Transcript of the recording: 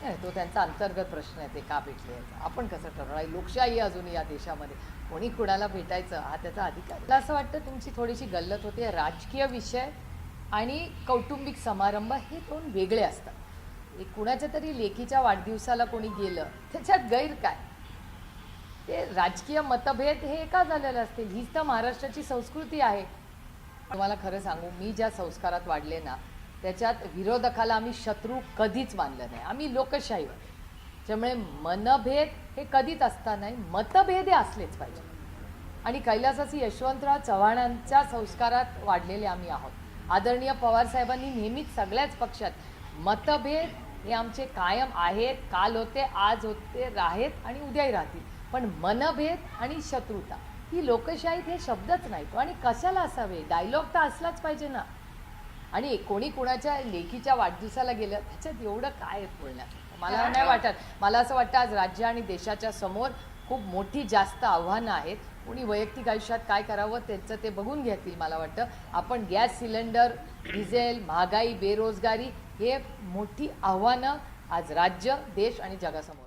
नाही, तो त्यांचा अंतर्गत प्रश्न आहे, ते का भेटले याचा. आपण कसं ठरवणार? लोकशाही आहे अजूनही या देशामध्ये. कोणी कुणाला भेटायचं हा त्याचा अधिकार आहे. मला असं वाटतं तुमची थोडीशी गल्लत होते. राजकीय विषय आणि कौटुंबिक समारंभ हे दोन वेगळे असतात. एक कुणाच्या तरी लेकीच्या वाढदिवसाला कोणी गेलं त्याच्यात गैर काय? ते राजकीय मतभेद हे का झालेले असतील? हीच तर महाराष्ट्राची संस्कृती आहे. तुम्हाला खरं सांगू, मी ज्या संस्कारात वाढले ना त्याच्यात विरोधकाला आम्ही शत्रू कधीच मानलं नाही. आम्ही लोकशाहीवर, त्यामुळे मनभेद हे कधीच असता नाही, मतभेद हे असलेच पाहिजे. आणि कैलासासी यशवंतराव चव्हाणांच्या संस्कारात वाढलेले आम्ही आहोत. आदरणीय पवारसाहेबांनी नेहमीच सगळ्याच पक्षात मतभेद हे आमचे कायम आहेत, काल होते, आज होते, आहेत आणि उद्याही राहतील. पण मनभेद आणि शत्रुता ही लोकशाहीत हे शब्दच नाहीत. आणि कशाला असावे? डायलॉग तर असलाच पाहिजे ना. आणि कोणी कुणाच्या लेखीच्या वाढदिवसाला गेलं त्याच्यात एवढं काय बोलण्यात मला नाही वाटत. मला असं वाटतं आज राज्य आणि देशाच्या समोर खूप मोठी जास्त आव्हानं आहेत. कोणी वैयक्तिक आयुष्यात काय करावं त्यांचं ते बघून घेतील. मला वाटतं आपण गॅस सिलेंडर, डिझेल, महागाई, बेरोजगारी हे मोठी आव्हानं आज राज्य, देश आणि जगासमोर